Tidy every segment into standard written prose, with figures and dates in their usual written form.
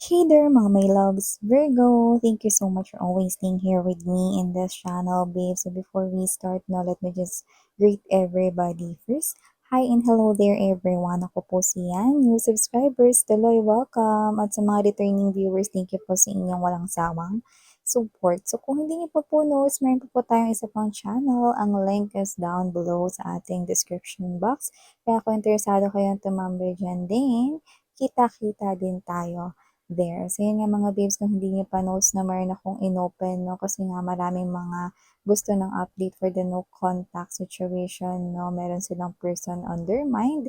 Hey there, mga my loves, Virgo. Thank you so much for always being here with me in this channel, babe. So before we start now, let me just greet everybody first. Hi and hello there, everyone. Ako po si Yan. New subscribers, tuloy welcome. At sa mga returning viewers, thank you po sa inyong walang sawang support. So kung hindi niyo pa po knows, meron po tayong isa pang channel. Ang link is down below sa ating description box. Kaya kung interesado kayong tumambay dyan din, kita-kita din tayo there. So, yun nga mga babes, kung hindi niyo pa knows na meron akong inopen, no? Kasi nga maraming mga gusto ng update for the no contact situation, no? Meron silang person on their mind.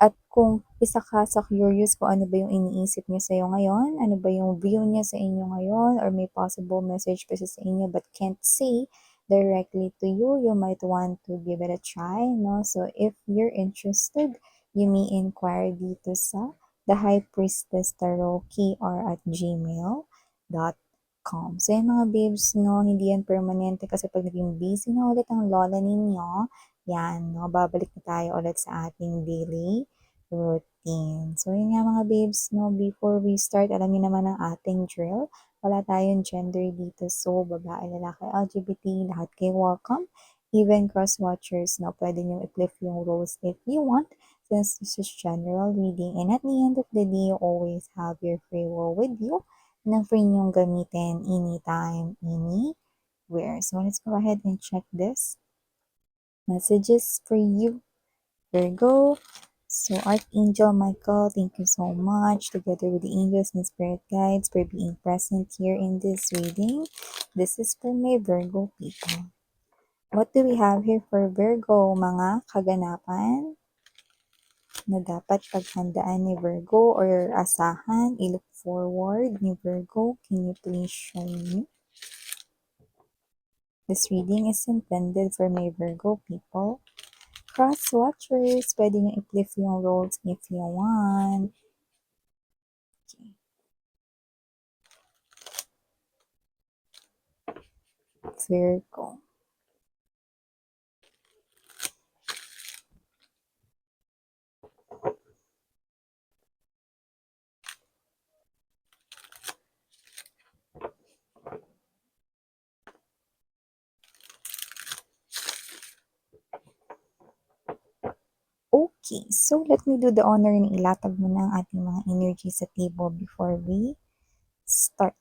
At kung isa ka sa curious kung ano ba yung iniisip niya sa'yo ngayon, ano ba yung view niya sa inyo ngayon, or may possible message pa siya sa inyo but can't say directly to you, you might want to give it a try, no? So, if you're interested, you may inquire dito sa The High Priestess Tarot kr@gmail.com. So, yung mga babes, no, hindi yan permanente kasi pag naging busy na ulit ang lola ninyo, yan, no, babalik na tayo ulit sa ating daily routine. So, yun nga mga babes, no, before we start, alam niyo naman ang ating drill. Wala tayong gender dito. So, babae, lalaki, LGBT, lahat kayo welcome. Even cross-watchers, no, pwede nyo i-flip yung roles if you want. Since this is general reading, and at the end of the day, you always have your free will with you na free niyong gamitin anytime, anywhere. So let's go ahead and check this. Messages for you, Virgo. So Archangel Michael, thank you so much, together with the angels and spirit guides, for being present here in this reading. This is for my Virgo people. What do we have here for Virgo, mga kaganapan na dapat paghandaan ni Virgo or asahan, i-look forward ni Virgo? Can you please show me? This reading is intended for my Virgo people. Cross-watchers, pwede nyo i-flip yung roles if you want. Okay. Virgo. Okay, so let me do the honor na ilatag mo na ang ating mga energy sa table before we start.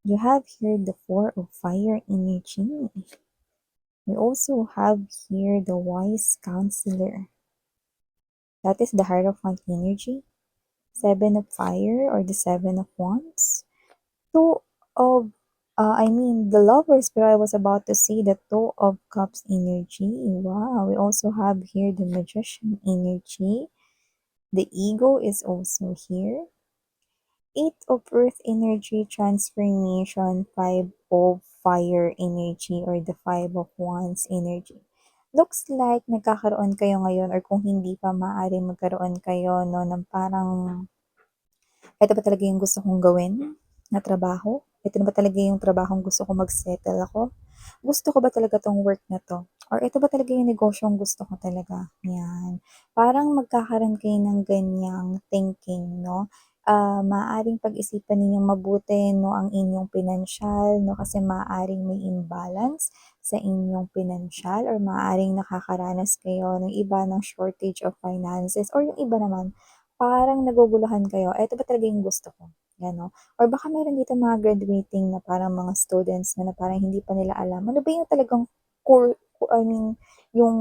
You have here the Four of Fire energy. We also have here the Wise Counselor. That is the Hierophant energy. Seven of Fire or the Seven of Wands. Two of, the Lovers, but I was about to say the Two of Cups energy. Wow, we also have here the Magician energy. The Ego is also here. Eight of Earth energy transformation, Five of Fire energy, or the Five of Wands energy. Looks like nagkakaroon kayo ngayon, or kung hindi pa, maaaring magkaroon kayo, no, ng parang, ito ba talaga yung gusto kong gawin na trabaho? Ito na ba talaga yung trabahong gusto kong mag-settle ako? Gusto ko ba talaga tong work na to? Or ito ba talaga yung negosyong gusto ko talaga? Yan. Parang magkakaroon kayo ng ganyang thinking, no? Maaaring pag-isipan ninyong mabuti, no, ang inyong pinansyal, no, kasi maaaring may imbalance sa inyong pinansyal, or maaaring nakakaranas kayo ng iba ng shortage of finances, or yung iba naman, parang naguguluhan kayo, eto ba talaga yung gusto ko? Yan, no? Or baka meron dito mga graduating na parang mga students na parang hindi pa nila alam, ano ba yung talagang yung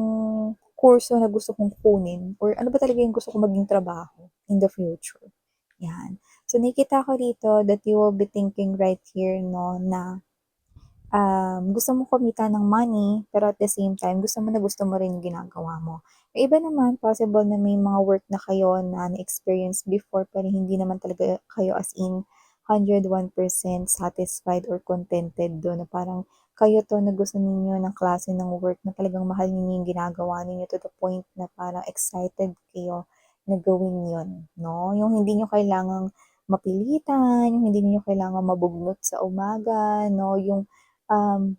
kurso na gusto kong kunin, or ano ba talaga yung gusto kong maging trabaho in the future. Yan. So, nakikita ko dito that you will be thinking right here, no, na gusto mo kumita ng money, pero at the same time, gusto mo rin yung ginagawa mo. Yung iba naman, possible na may mga work na kayo na na-experience before, pero hindi naman talaga kayo as in 101% satisfied or contented doon. Na parang kayo to na gusto ninyo ng klase ng work na talagang mahal ninyo yung ginagawa ninyo to the point na parang excited kayo na gawin yun, no? Yung hindi nyo kailangang mapilitan, yung hindi nyo kailangang mabugnot sa umaga, no? Yung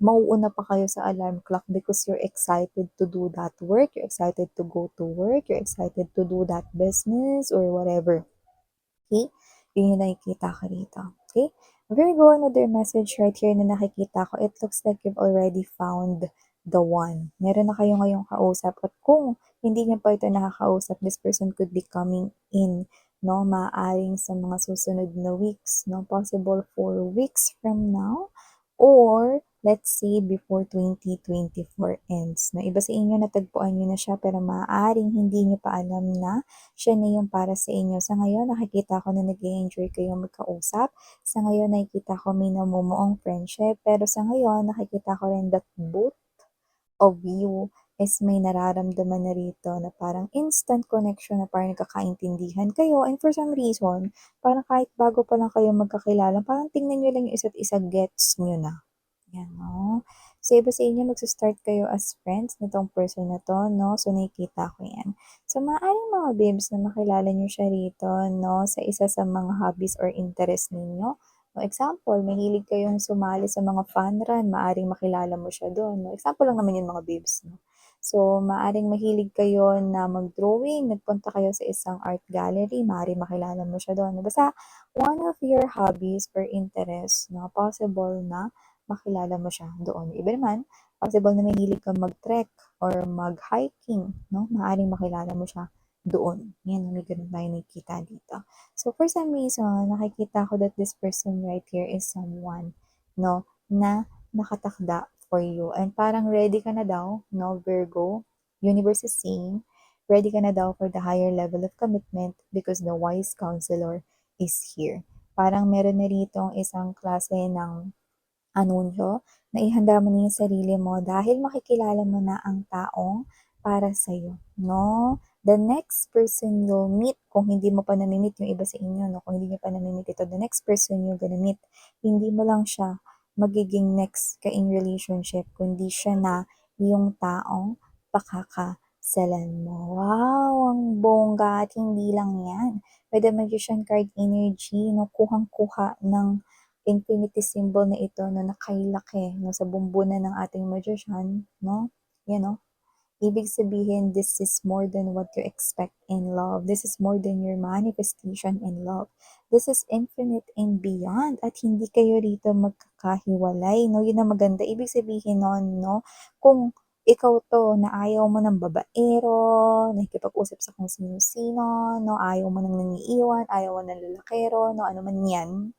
mauuna pa kayo sa alarm clock because you're excited to do that work, you're excited to go to work, you're excited to do that business or whatever. Okay? Yun yung nakikita ko rito. Okay? Virgo, another message right here na nakikita ko. It looks like you've already found the one. Meron na kayo ngayong kausap. At kung hindi niyo pa ito nakakausap, this person could be coming in, no? Maaaring sa mga susunod na weeks, no? Possible 4 weeks from now. Or, let's say, before 2024 ends. No? Iba sa inyo, natagpuan nyo na siya, pero maaaring hindi nyo pa alam na siya na yung para sa inyo. Sa ngayon, nakikita ko na nag-enjoy kayo magkausap. Sa ngayon, nakikita ko may namumuong friendship. Pero sa ngayon, nakikita ko rin that both of you is may nararamdaman na rito na parang instant connection na parang nagkakaintindihan kayo. And for some reason, parang kahit bago pa lang kayo magkakilala, parang tingnan nyo lang yung isa't isa, gets nyo na. Yan, no? So, iba sa inyo, magsa-start kayo as friends nitong person na to, no? So, nakikita ko yan. So, maaaring mga babes na makilala nyo siya rito, no? Sa isa sa mga hobbies or interest ninyo. No, example, mahilig kayong sumali sa mga fun run, maaaring makilala mo siya doon. No? Example lang naman yun mga babes, no? So, maaaring mahilig kayo na mag-drawing, nagpunta kayo sa isang art gallery, maaaring makilala mo siya doon. Basta, one of your hobbies or interests, no? Possible na makilala mo siya doon. Iba naman, possible na mahilig kang mag-trek or mag-hiking, no? Maaaring makilala mo siya doon. Yan, may ganun tayo nakikita dito. So, for some reason, nakikita ko that this person right here is someone, no, na nakatakda for you. And parang ready ka na daw, no, Virgo. Universe is saying, ready ka na daw for the higher level of commitment because the wise counselor is here. Parang meron na rito isang klase ng anunsyo na ihanda mo na yung sarili mo dahil makikilala mo na ang taong para sa'yo, no? The next person you'll meet, kung hindi mo pa nami-meet yung iba sa inyo, no? Kung hindi niyo pa nami-meet ito, the next person you're gonna meet, hindi mo lang siya magiging next ka in relationship, kundi siya na yung taong pakakasalan mo. Wow, ang bongga at hindi lang yan. With the Magician card energy, no, kuhang-kuha ng infinity symbol na ito na nakailaki no, sa bumbunan ng ating magician, no? Yan, no? Ibig sabihin, this is more than what you expect in love. This is more than your manifestation in love. This is infinite and beyond. At hindi kayo rito magkakahiwalay, no? Yun ang maganda. Ibig sabihin nun, no? Kung ikaw to na ayaw mo ng babaero, nakikipag-usap sa kung sino-sino, no? Ayaw mo nang nangiiwan, ayaw mo ng lalakero, no? Ano man yan,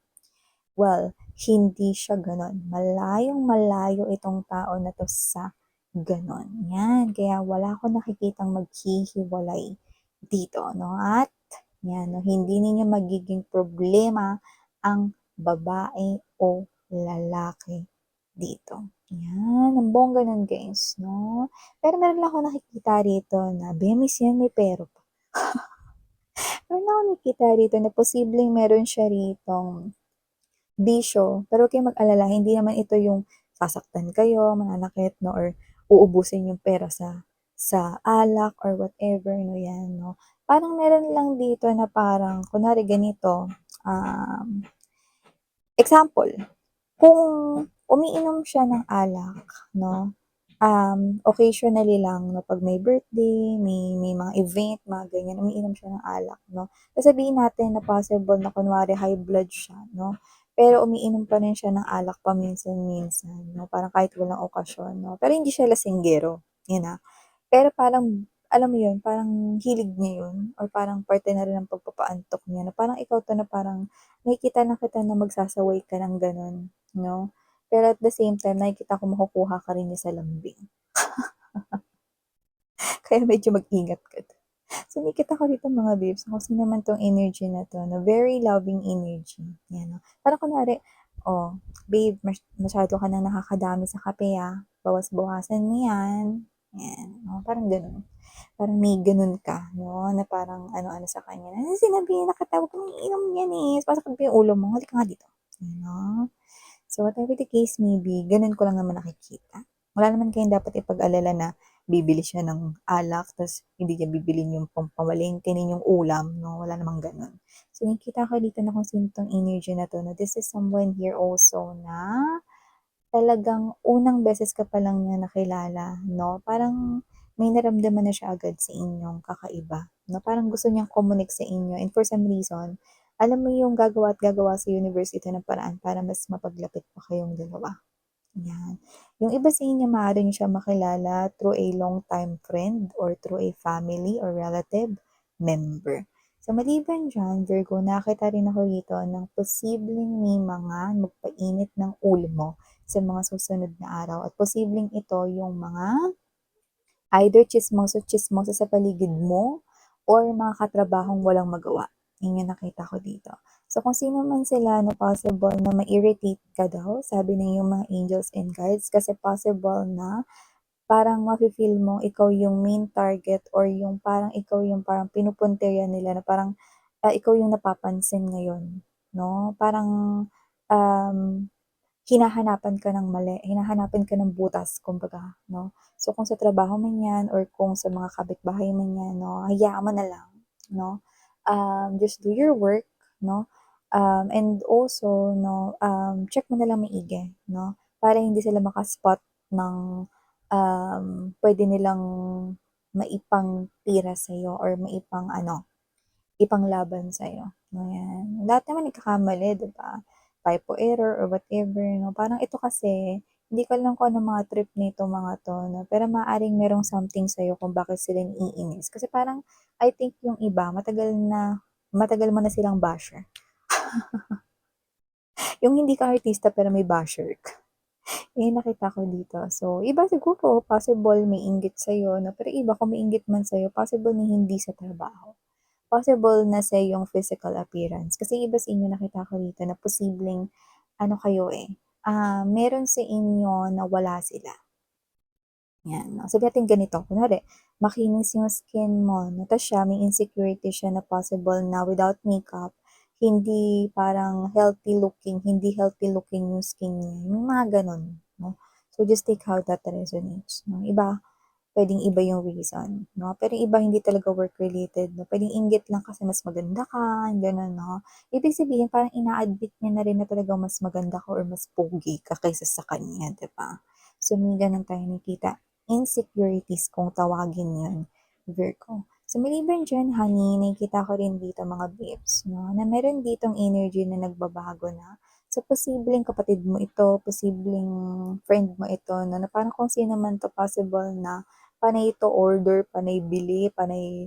well, hindi siya gano'n. Malayong malayo itong tao na 'to sa gano'n. Yan, kaya wala akong nakikitang maghihiwalay dito, 'no? At yan, 'no, hindi ninyo magiging problema ang babae o lalaki dito. Yan, ang bongga nun guys, 'no? Pero meron lang akong nakikita rito na, "Bemis yan, may pero pa." Meron akong nakikita rito na posibleng meron siya ritong bisyo. Pero huwag kayong mag-alala, hindi naman ito yung sasaktan kayo, mananakit, no, or uubusin yung pera sa alak or whatever, no, yan, no. Parang meron lang dito na parang, kunwari ganito, example, kung umiinom siya ng alak, no, occasionally lang, no, pag may birthday, may mga event, mga ganyan, umiinom siya ng alak, no. Sasabihin natin na possible na kunwari high blood siya, no, pero umiinom pa rin siya ng alak paminsan-minsan, no, parang kahit walang okasyon, no. Pero hindi siya lasinggero, yun, pero parang, alam mo yun, parang hilig niya yun or parang parte na rin ng pagpapaantok niya na parang ikaw 'to na parang nakikita na kita na magsasaway ka ng gano'n, 'no? Pero at the same time, nakikita ko makukuha ka rin niya sa lambing. Kaya medyo mag-ingat ka do'n. So, nakikita ko dito mga babes, kung sino naman 'tong energy na 'to, na very loving energy, 'yan, 'no. Parang kunwari, "Oh, babe, masyado ka ng nakakadami sa kape, bawas-bawasan mo 'yan." 'Yan, oh, parang gano'n. Parang may gano'n ka, 'no, na parang ano-ano sa kanya, "Sinabihan na kita, 'wag kang iinom niyan, sumasakit pa yung ulo mo, halika nga dito." Gano'n. So, whatever the case may be, gano'n ko lang naman nakikita. Wala naman kayong dapat ipag-alala na bibili siya ng alak ta's hindi niya bibilhin yung pampamalengke ninyong ulam, 'no, wala namang gano'n. So, nakikita ko dito na kung sino 'tong energy na 'to, na this is someone here also na talagang unang beses ka pa lang niya nakilala, 'no, parang may naramdaman na siya agad sa inyong kakaiba, 'no, parang gusto niyang kumunik sa inyo and for some reason, alam mo yung gagawa at gagawa sa universe ito ng paraan para mas mapaglapit pa kayong dalawa. Yan. Yung iba sa inyo maaari niyo siya makilala through a long-time friend or through a family or relative member. So maliban diyan, Virgo, nakita rin ako dito ng posibleng may mga magpainit ng ulo mo sa mga susunod na araw at posibleng ito yung mga either tsismoso-tsismoso sa paligid mo or mga katrabahong walang magawa. Yun yung nakita ko dito. So, kung sino man sila, no, possible na ma-irritate ka daw, sabi ng yung mga angels and guides, kasi possible na parang mafe-feel mo ikaw yung main target or yung parang ikaw yung parang pinupunteriya nila na parang ikaw yung napapansin ngayon, no? Parang um, hinahanapan ka ng mali, hinahanapan ka ng butas kumbaga, 'no. So, kung sa trabaho man 'yan or kung sa mga kapitbahay man 'yan 'no, hayaan mo na lang, 'no. Just do your work, 'no, and also 'no, check mo na lang maigi, 'no, para hindi sila maka-spot ng, puwede nilang maipangtira sa'yo or maipang-ano, ipanglaban sa'yo, ayan. Lahat naman nagkakamali, 'di ba? Typo error or whatever 'no, parang ito kasi hindi ko alam kung anong mga trip nitong mga 'to 'no, pero maaaring merong something sa'yo kung bakit sila naiinis. Kasi parang I think yung iba matagal mo na silang basher. Yung hindi ka artista pero may basher ka, yung nakita ko dito. So, iba siguro possible may inggit sa'yo 'no, pero iba kung may inggit man sa'yo possible na hindi sa trabaho. Possible na sa iyong physical appearance. Kasi iba sa inyo nakita ko dito na posibleng ano kayo, meron sa inyo na wala sila. Yan, sabihin natin ganito, kunwari makinis yung skin mo 'no, ta's siya may insecurity siya na possible na without makeup, hindi healthy looking yung skin niya, yung mga gano'n 'no. So, just take how that resonates 'no. Puwedeng iba yung reason 'no, pero yung iba hindi talaga work related 'no, puwedeng inggit lang kasi mas maganda ka, gano'n 'no. Ibig sabihin parang ina-admit niya na rin na talagang mas maganda ka or mas pogi ka kaysa sa kanya, 'di ba? So, may gano'n tayong nakikita. Insecurities kung tawagin 'yun, Virgo. So, maliban diyan honey, nakikita ko rin dito mga babes 'no, na meron ditong energy na nagbabago na. So, posibleng kapatid mo ito, posibleng friend mo ito 'no, na parang kung sino man 'to possible na panay to order, panay bili, panay,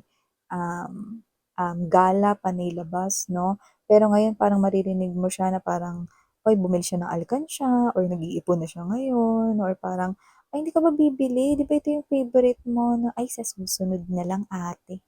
gala, panay labas 'no. Pero ngayon parang maririnig mo siya na parang, "Uy, bumili siya ng alkansya," or nag-iipon na siya ngayon or parang, "Ay, hindi ka ba bibili? 'Di ba ito yung favorite mo?" Na, "Ay, sa susunod na lang ate."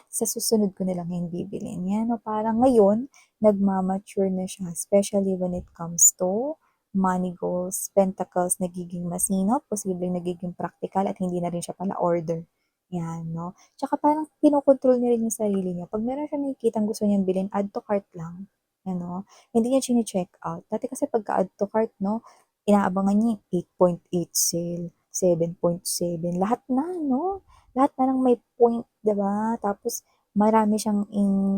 Sa susunod ko na lang yan bibilhin. Yan 'no, parang ngayon nagma-mature na siya especially when it comes to money goals, pentacles, nagiging masinop, posibleng nagiging praktikal at hindi na rin siya pala-order, yan 'no. Tsaka parang kinokontrol niya rin yung sarili niya, 'pag meron siyang nakikitang gusto niyang bilhin, add to cart lang, ano, hindi niya chine-checkout. Dati kasi pagka-add to cart 'no, inaabangan niya yung 8.8 sale, 7.7, lahat na 'no, lahat na ng may point, 'di ba? Tapos marami siyang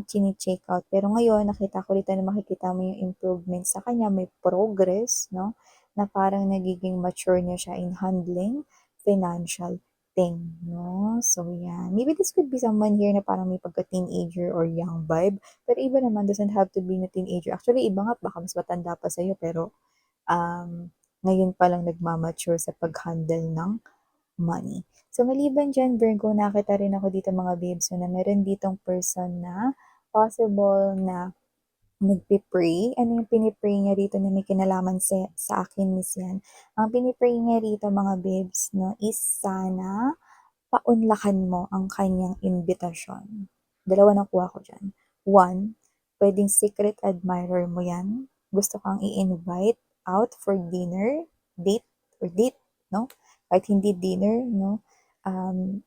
chine-checkout. Pero ngayon nakita ko dito na makikita mo yung improvement sa kanya, may progress 'no, na parang nagiging mature na siya in handling financial thing 'no. So yan, maybe this could be someone here na parang may pagka-teenager or young vibe, pero iba naman doesn't have to be na teenager. Actually iba nga baka mas matanda pa sa'yo pero, ngayon pa lang nagma-mature sa pag-handle ng money. So, maliban diyan, Virgo, nakita rin ako dito mga babes so, na meron ditong person na possible na nagpe-pray. Ano yung pinipray niya rito na may kinalaman sa akin, Miss Yan? Ang pinipray niya rito mga babes, no, is sana paunlakan mo ang kanyang imbitasyon. Dalawa nakuha ko dyan. One, pwedeng secret admirer mo yan. Gusto kang i-invite out for dinner, date, or date, no? Kahit hindi dinner, no?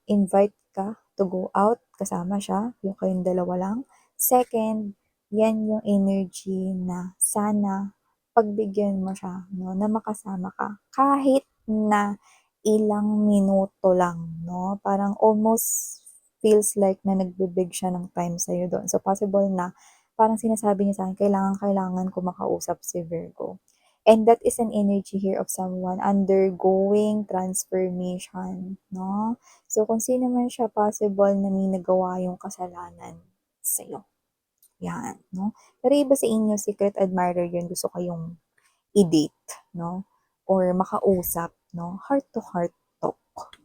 Invite ka to go out, kasama siya, yung kayong dalawa lang. Second, yan yung energy na sana pagbigyan mo siya, no, na makasama ka. Kahit na ilang minuto lang 'no, parang almost feels like na nagbibig siya ng time sa'yo doon. So, possible na parang sinasabi niya sa'kin, kailangan ko makausap si Virgo. And that is an energy here of someone undergoing transformation 'no. So, kung sino man siya possible na may nagawa yung kasalanan. sa'yo. Yan, no? Pero iba sa inyo, secret admirer yun, gusto kayong i-date, no? Or makausap, no? Heart to heart talk.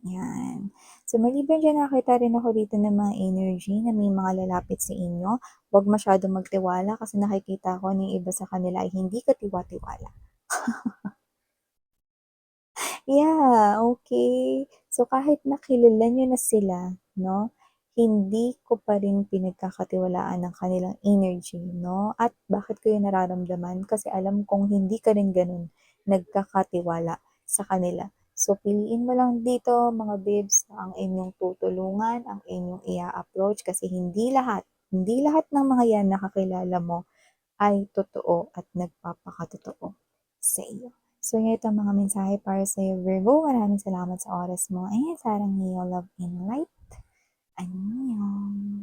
Yan. So, maliban dyan, nakita rin ako dito ng mga energy na may mga lalapit sa inyo. Huwag masyadong magtiwala kasi nakikita ko ng iba sa kanila ay hindi katiwa-tiwala. Yeah, okay. So, kahit nakilala nyo na sila, no? Hindi ko pa rin pinagkakatiwalaan ang kanilang energy, no? At bakit ko yun nararamdaman? Kasi alam kong hindi ka rin ganun nagkakatiwala sa kanila. So, piliin mo lang dito, mga babes, na ang inyong tutulungan, ang inyong i-approach kasi hindi lahat ng mga yan nakakilala mo ay totoo at nagpapakatotoo sa iyo. So, yun ito ang mga mensahe para sa iyo, Virgo. Maraming salamat sa oras mo. And sarang iyo, love and light. Annyeong.